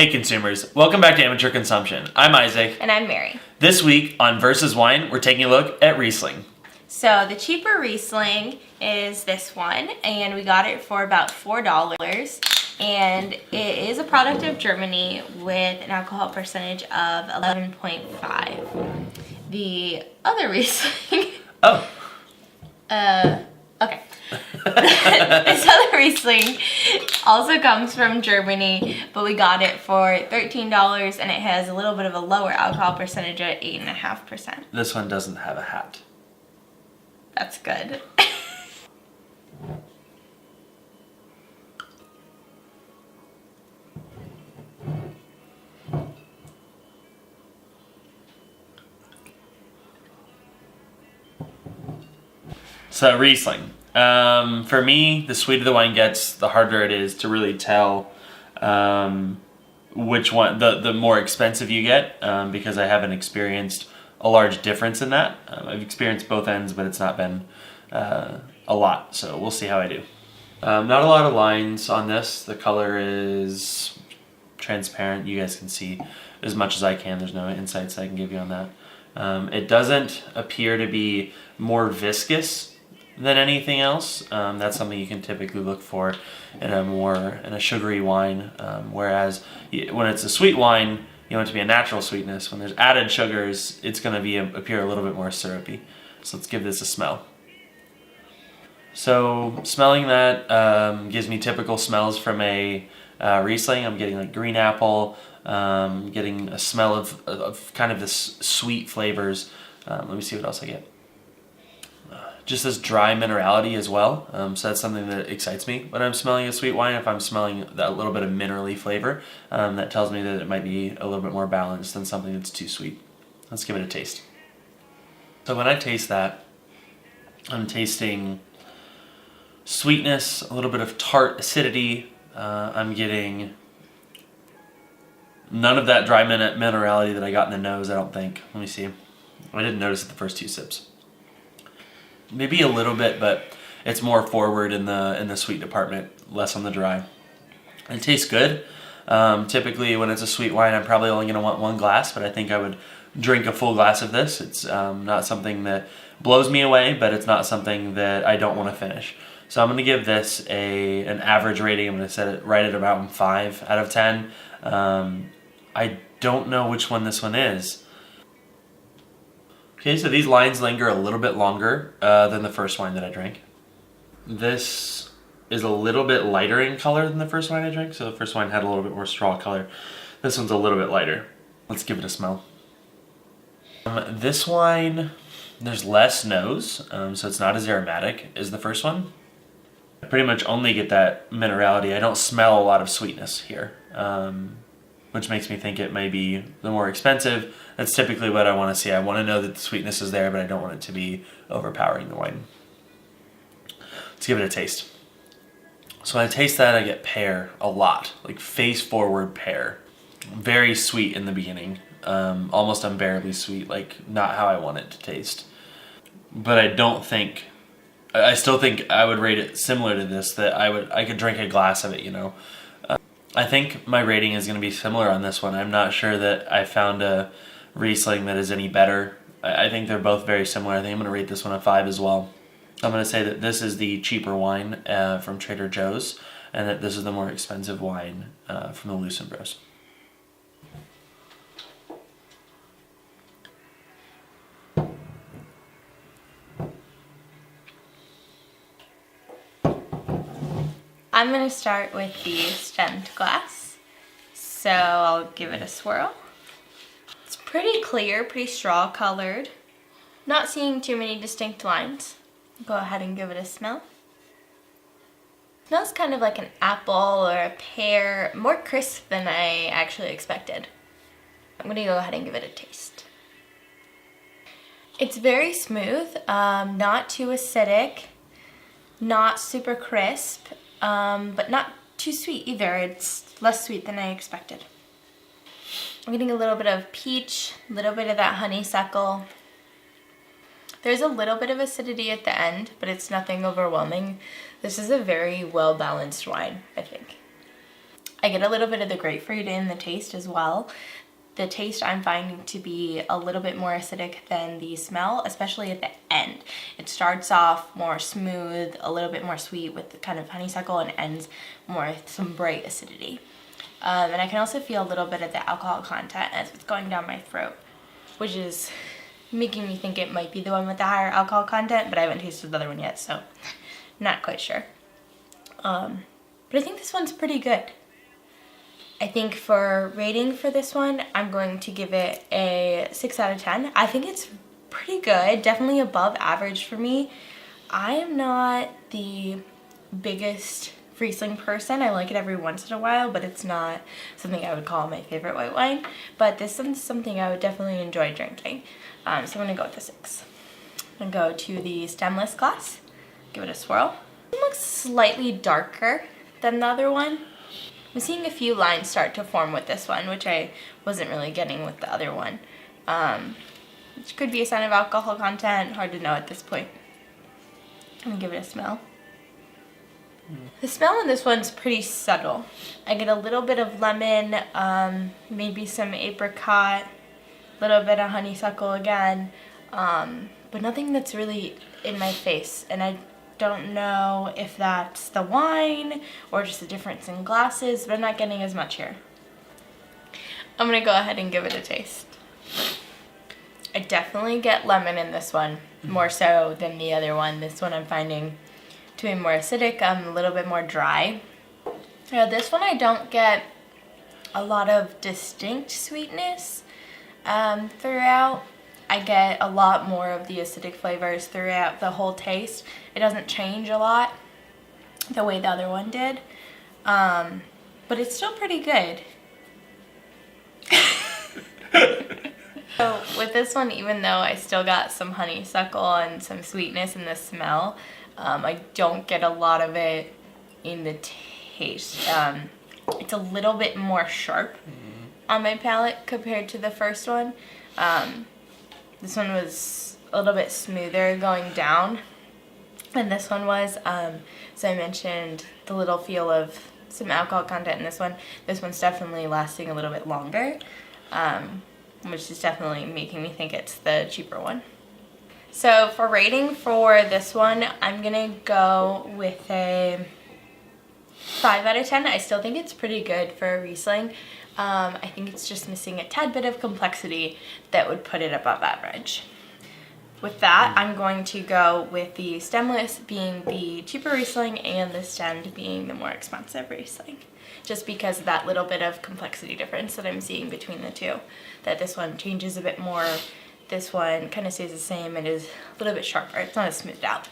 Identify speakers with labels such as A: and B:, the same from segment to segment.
A: Hey consumers, welcome back to Amateur Consumption. I'm Isaac.
B: And I'm Mary.
A: This week on Versus Wine, we're taking a look at Riesling.
B: So the cheaper Riesling is this one, and we got it for about $4. And it is a product of Germany with an alcohol percentage of 11.5. The other Riesling...
A: Oh.
B: Okay. This other Riesling also comes from Germany, but we got it for $13, and it has a little bit of a lower alcohol percentage at 8.5%.
A: This one doesn't have a hat.
B: That's good.
A: So Riesling. For me, the sweeter the wine gets, the harder it is to really tell which one, the more expensive you get, because I haven't experienced a large difference in that. I've experienced both ends, but it's not been a lot, so we'll see how I do. Not a lot of lines on this. The color is transparent. You guys can see as much as I can. There's no insights I can give you on that. It doesn't appear to be more viscous than anything else. That's something you can typically look for in a sugary wine, whereas when it's a sweet wine, you want it to be a natural sweetness. When there's added sugars, it's going to appear a little bit more syrupy. So let's give this a smell. So smelling that gives me typical smells from a Riesling. I'm getting like green apple, getting a smell of kind of this sweet flavors. Let me see what else I get. Just this dry minerality as well. So that's something that excites me when I'm smelling a sweet wine. If I'm smelling that little bit of minerally flavor, that tells me that it might be a little bit more balanced than something that's too sweet. Let's give it a taste. So when I taste that, I'm tasting sweetness, a little bit of tart acidity. I'm getting none of that dry minerality that I got in the nose, I don't think. Let me see. I didn't notice it the first two sips. Maybe a little bit, but it's more forward in the sweet department, less on the dry. It tastes good. Typically when it's a sweet wine, I'm probably only going to want one glass, but I think I would drink a full glass of this. It's not something that blows me away, but it's not something that I don't want to finish. So I'm going to give this an average rating. I'm going to set it right at about 5 out of 10. I don't know which one this one is. Okay, so these lines linger a little bit longer than the first wine that I drank. This is a little bit lighter in color than the first wine I drank. So the first wine had a little bit more straw color. This one's a little bit lighter. Let's give it a smell. This wine, there's less nose, so it's not as aromatic as the first one. I pretty much only get that minerality. I don't smell a lot of sweetness here, which makes me think it may be the more expensive. That's typically what I want to see. I want to know that the sweetness is there, but I don't want it to be overpowering the wine. Let's give it a taste. So when I taste that, I get pear a lot, like face-forward pear. Very sweet in the beginning, almost unbearably sweet, like not how I want it to taste. But I still think I would rate it similar to this, that I could drink a glass of it, you know. I think my rating is going to be similar on this one. I'm not sure that I found a Riesling that is any better. I think they're both very similar. I think I'm going to rate this one a 5 as well. So I'm going to say that this is the cheaper wine from Trader Joe's, and that this is the more expensive wine from the Lucen Bros.
B: I'm going to start with the stemmed glass. So I'll give it a swirl. It's pretty clear, pretty straw colored. Not seeing too many distinct lines. Go ahead and give it a smell. Smells kind of like an apple or a pear, more crisp than I actually expected. I'm going to go ahead and give it a taste. It's very smooth, not too acidic, not super crisp, but not too sweet either. It's less sweet than I expected. I'm getting a little bit of peach, a little bit of that honeysuckle. There's a little bit of acidity at the end, but it's nothing overwhelming. This is a very well-balanced wine, I think. I get a little bit of the grapefruit in the taste as well. The taste I'm finding to be a little bit more acidic than the smell, especially at the end. It starts off more smooth, a little bit more sweet with the kind of honeysuckle, and ends more with some bright acidity. And I can also feel a little bit of the alcohol content as it's going down my throat, which is making me think it might be the one with the higher alcohol content, but I haven't tasted the other one yet, so not quite sure. But I think this one's pretty good. I think for rating for this one, I'm going to give it a 6 out of 10. I think it's pretty good, definitely above average for me. I am not the biggest Riesling person. I like it every once in a while, but it's not something I would call my favorite white wine. But this is something I would definitely enjoy drinking. So I'm gonna go with the 6. I'm gonna go to the stemless glass, give it a swirl. It looks slightly darker than the other one. I'm seeing a few lines start to form with this one, which I wasn't really getting with the other one. Which could be a sign of alcohol content, hard to know at this point. I'm gonna give it a smell. The smell in this one's pretty subtle. I get a little bit of lemon, maybe some apricot, a little bit of honeysuckle again, but nothing that's really in my face. And I don't know if that's the wine or just the difference in glasses, but I'm not getting as much here. I'm gonna go ahead and give it a taste. I definitely get lemon in this one, more so than the other one. This one I'm finding to be more acidic, a little bit more dry. This one I don't get a lot of distinct sweetness throughout. I get a lot more of the acidic flavors throughout the whole taste. It doesn't change a lot the way the other one did, but it's still pretty good. So with this one, even though I still got some honeysuckle and some sweetness in the smell, I don't get a lot of it in the taste. It's a little bit more sharp on my palate compared to the first one. This one was a little bit smoother going down than this one was. So I mentioned the little feel of some alcohol content in this one. This one's definitely lasting a little bit longer, which is definitely making me think it's the cheaper one. So for rating for this one, I'm gonna go with a 5 out of 10. I still think it's pretty good for a Riesling. I think it's just missing a tad bit of complexity that would put it above average. With that, I'm going to go with the stemless being the cheaper Riesling and the stemmed being the more expensive Riesling. Just because of that little bit of complexity difference that I'm seeing between the two. That this one changes a bit more, this one kind of stays the same and is a little bit sharper. It's not as smoothed out.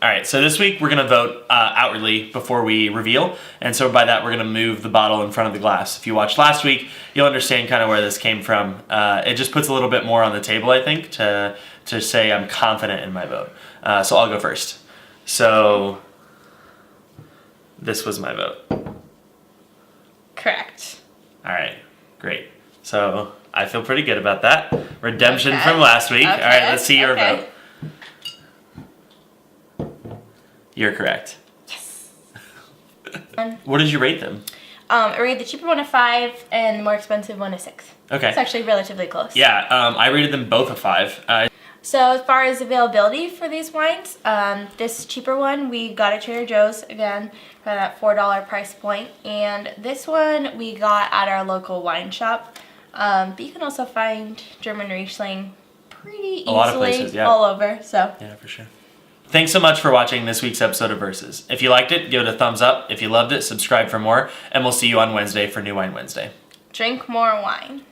A: All right, so this week we're gonna vote outwardly before we reveal, and so by that we're gonna move the bottle in front of the glass. If you watched last week, you'll understand kind of where this came from. It just puts a little bit more on the table, I think, to say I'm confident in my vote. So I'll go first. So this was my vote.
B: Correct.
A: All right, great. So I feel pretty good about that. Redemption
B: Okay.
A: from last week.
B: Okay.
A: All right, let's see your
B: Okay.
A: vote. You're correct.
B: Yes.
A: What did you rate them?
B: I rated the cheaper one a 5 and the more expensive one a 6.
A: Okay.
B: It's actually relatively close.
A: Yeah, I rated them both a 5.
B: So as far as availability for these wines, this cheaper one we got at Trader Joe's, again, for that $4 price point. And this one we got at our local wine shop. But you can also find German Riesling pretty easily
A: A lot of places, yeah.
B: all over. So
A: Yeah, for sure. Thanks so much for watching this week's episode of Versus. If you liked it, give it a thumbs up. If you loved it, subscribe for more. And we'll see you on Wednesday for New Wine Wednesday.
B: drink more wine.